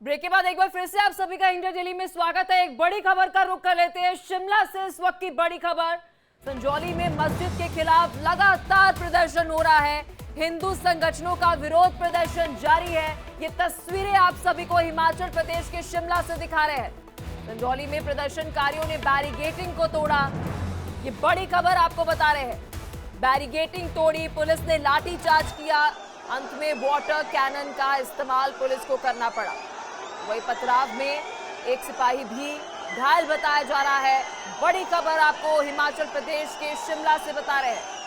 Break के बाद एक बार फिर से आप सभी का इंडिया डेली में स्वागत है। एक बड़ी खबर का रुख कर लेते हैं शिमला से। इस वक्त की बड़ी खबर, संजौली में मस्जिद के खिलाफ लगातार प्रदर्शन हो रहा है। हिंदू संगठनों का विरोध प्रदर्शन जारी है। ये तस्वीरें आप सभी को हिमाचल प्रदेश के शिमला से दिखा रहे हैं। संजौली में प्रदर्शनकारियों ने बैरिगेटिंग को तोड़ा। ये बड़ी खबर आपको बता रहे हैं। बैरिगेटिंग तोड़ी, पुलिस ने लाठीचार्ज किया। अंत में वाटर कैनन का इस्तेमाल पुलिस को करना पड़ा। वही पथराव में एक सिपाही भी घायल बताया जा रहा है। बड़ी खबर आपको हिमाचल प्रदेश के शिमला से बता रहे हैं।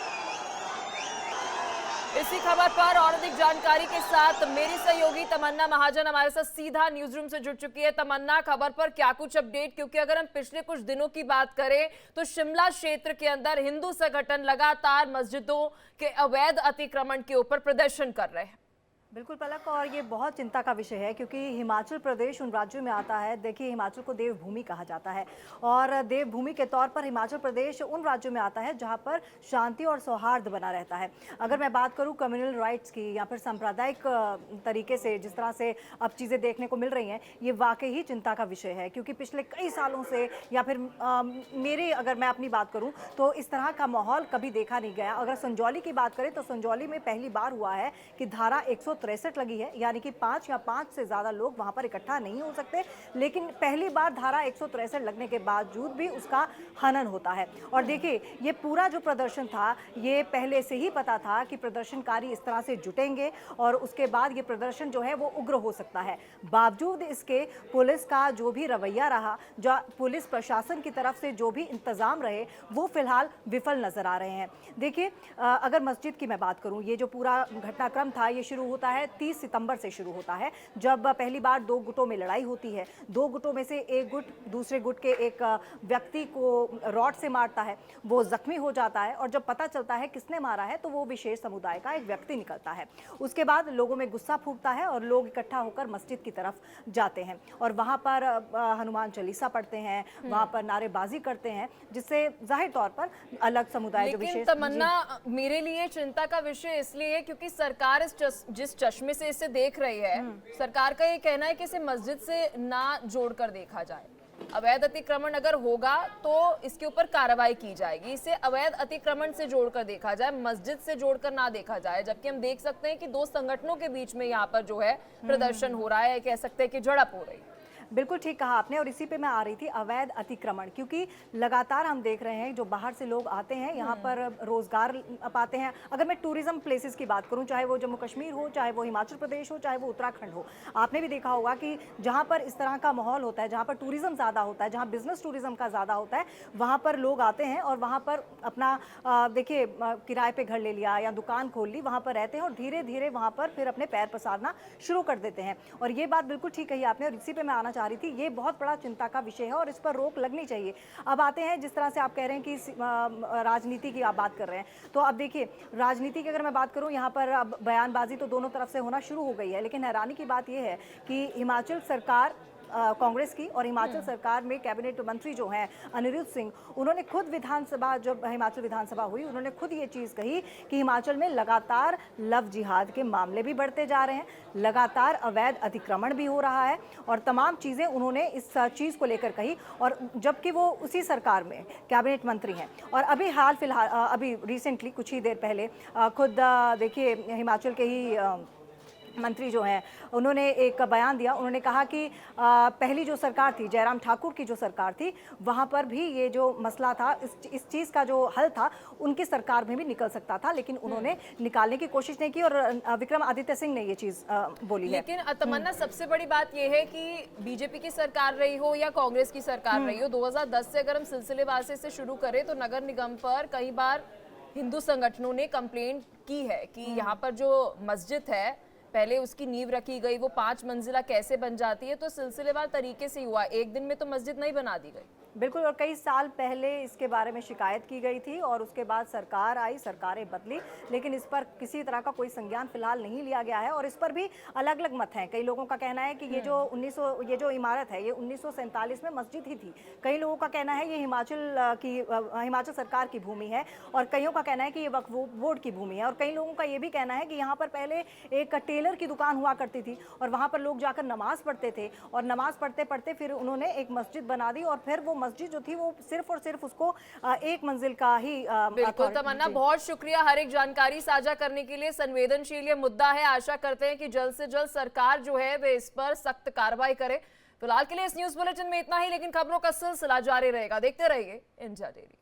इसी खबर पर और अधिक जानकारी के साथ मेरी सहयोगी तमन्ना महाजन हमारे साथ सीधा न्यूज रूम से जुड़ चुकी है। तमन्ना, खबर पर क्या कुछ अपडेट? क्योंकि अगर हम पिछले कुछ दिनों की बात करें तो शिमला क्षेत्र के अंदर हिंदू संगठन लगातार मस्जिदों के अवैध अतिक्रमण के ऊपर प्रदर्शन कर रहे हैं। बिल्कुल पलक, और ये बहुत चिंता का विषय है क्योंकि हिमाचल प्रदेश उन राज्यों में आता है। देखिए, हिमाचल को देवभूमि कहा जाता है और देवभूमि के तौर पर हिमाचल प्रदेश उन राज्यों में आता है जहां पर शांति और सौहार्द बना रहता है। अगर मैं बात करूं कम्युनल राइट्स की या फिर सांप्रदायिक तरीके से जिस तरह से अब चीज़ें देखने को मिल रही हैं, ये वाकई ही चिंता का विषय है। क्योंकि पिछले कई सालों से या फिर अगर मैं अपनी बात करूँ तो इस तरह का माहौल कभी देखा नहीं गया। अगर संजौली की बात करें तो संजौली में पहली बार हुआ है कि धारा 163 लगी है, यानी कि 5 से ज्यादा लोग वहां पर इकट्ठा नहीं हो सकते। लेकिन पहली बार धारा 163 लगने के बावजूद भी उसका हनन होता है। और देखिए, ये पूरा जो प्रदर्शन था, ये पहले से ही पता था कि प्रदर्शनकारी इस तरह से जुटेंगे और उसके बाद ये प्रदर्शन जो है वो उग्र हो सकता है। बावजूद इसके पुलिस का जो भी रवैया रहा, जो पुलिस प्रशासन की तरफ से जो भी इंतजाम रहे, वो फिलहाल विफल नजर आ रहे हैं। देखिए, अगर मस्जिद की मैं बात करूं, ये जो पूरा घटनाक्रम था ये शुरू होता है 30 सितंबर से शुरू होता है, जब पहली बार दो गुटों में लड़ाई होती है। दो गुटों में से एक गुट दूसरे गुट के एक व्यक्ति को रॉड से मारता है, वो जख्मी हो जाता है और जब पता चलता है किसने मारा है तो वो विशेष समुदाय का एक व्यक्ति निकलता है। उसके बाद लोगों में गुस्सा फूटता है और लोग इकट्ठा होकर मस्जिद की तरफ जाते हैं और वहां पर हनुमान चालीसा पढ़ते हैं, वहां पर नारेबाजी करते हैं, जिससे जाहिर तौर पर अलग समुदाय जो विशेष। तमन्ना, मेरे लिए चिंता का विषय इसलिए है क्योंकि सरकार जिस चश्मे से इसे देख रही है, सरकार का ये कहना है कि इसे मस्जिद से ना जोड़कर देखा जाए। अवैध अतिक्रमण अगर होगा तो इसके ऊपर कार्रवाई की जाएगी। इसे अवैध अतिक्रमण से जोड़कर देखा जाए, मस्जिद से जोड़कर ना देखा जाए। जबकि हम देख सकते हैं कि दो संगठनों के बीच में यहाँ पर जो है प्रदर्शन हो रहा है, कह सकते हैं कि झड़प हो रही है। बिल्कुल ठीक कहा आपने, और इसी पे मैं आ रही थी, अवैध अतिक्रमण। क्योंकि लगातार हम देख रहे हैं जो बाहर से लोग आते हैं यहाँ पर रोजगार पाते हैं। अगर मैं टूरिज्म प्लेसेस की बात करूँ, चाहे वो जम्मू कश्मीर हो, चाहे वो हिमाचल प्रदेश हो, चाहे वो उत्तराखंड हो, आपने भी देखा होगा कि जहाँ पर इस तरह का माहौल होता है, जहाँ पर टूरिज्म ज़्यादा होता है, जहाँ बिजनेस टूरिज्म का ज़्यादा होता है, वहाँ पर लोग आते हैं और वहाँ पर अपना देखिए किराए पे घर ले लिया या दुकान खोल ली, वहाँ पर रहते हैं और धीरे धीरे वहाँ पर फिर अपने पैर पसारना शुरू कर देते हैं। और ये बात बिल्कुल ठीक कही आपने और इसी पे मैं आना रही थी। ये बहुत बड़ा चिंता का विषय है और इस पर रोक लगनी चाहिए। अब आते हैं, जिस तरह से आप कह रहे हैं कि राजनीति की आप बात कर रहे हैं, तो अब देखिए, राजनीति की अगर मैं बात करूं, यहाँ पर अब बयानबाजी तो दोनों तरफ से होना शुरू हो गई है। लेकिन हैरानी की बात यह है कि हिमाचल सरकार, कांग्रेस की और हिमाचल सरकार में कैबिनेट मंत्री जो हैं अनिरुद्ध सिंह, उन्होंने खुद विधानसभा, जब हिमाचल विधानसभा हुई, उन्होंने खुद ये चीज़ कही कि हिमाचल में लगातार लव जिहाद के मामले भी बढ़ते जा रहे हैं, लगातार अवैध अतिक्रमण भी हो रहा है और तमाम चीज़ें उन्होंने इस चीज़ को लेकर कही। और जबकि वो उसी सरकार में कैबिनेट मंत्री हैं और अभी हाल फिलहाल अभी रिसेंटली कुछ ही देर पहले खुद देखिए हिमाचल के ही मंत्री जो हैं, उन्होंने एक बयान दिया। उन्होंने कहा कि पहली जो सरकार थी, जयराम ठाकुर की जो सरकार थी, वहाँ पर भी ये जो मसला था, इस चीज़ का जो हल था, उनकी सरकार में भी निकल सकता था, लेकिन उन्होंने निकालने की कोशिश नहीं की और विक्रमादित्य सिंह ने ये चीज़ बोली है। लेकिन तमन्ना, सबसे बड़ी बात यह है कि बीजेपी की सरकार रही हो या कांग्रेस की सरकार रही हो, 2010 से अगर हम सिलसिलेवार से शुरू करें तो नगर निगम पर कई बार हिंदू संगठनों ने कंप्लेंट की है कि यहाँ पर जो मस्जिद है, पहले उसकी नींव रखी गई, वो 5 मंजिला कैसे बन जाती है। तो सिलसिलेवार तरीके से हुआ, एक दिन में तो मस्जिद नहीं बना दी गई। बिल्कुल, और कई साल पहले इसके बारे में शिकायत की गई थी और उसके बाद सरकार आई, सरकारें बदली, लेकिन इस पर किसी तरह का कोई संज्ञान फिलहाल नहीं लिया गया है और इस पर भी अलग-अलग मत हैं। कई लोगों का कहना है कि ये जो इमारत है, ये 1947 में मस्जिद ही थी। कई लोगों का कहना है ये हिमाचल सरकार की भूमि है और कईयों का कहना है कि ये वक्फ बोर्ड की भूमि है और कई लोगों का ये भी कहना है कि यहाँ पर पहले एक टेलर की दुकान हुआ करती थी और वहाँ पर लोग जाकर नमाज़ पढ़ते थे और नमाज़ पढ़ते-पढ़ते फिर उन्होंने एक मस्जिद बना दी और फिर वो मस्जिद जो थी वो सिर्फ और सिर्फ उसको एक मंजिल का ही बिल्कुल तमन्ना, बहुत शुक्रिया हर एक जानकारी साझा करने के लिए। संवेदनशील ये मुद्दा है, आशा करते हैं कि जल्द से जल्द सरकार जो है वे इस पर सख्त कार्रवाई करे। फिलहाल के लिए इस न्यूज बुलेटिन में इतना ही, लेकिन खबरों का सिलसिला जारी रहेगा। देखते रहिए इंडिया डेली।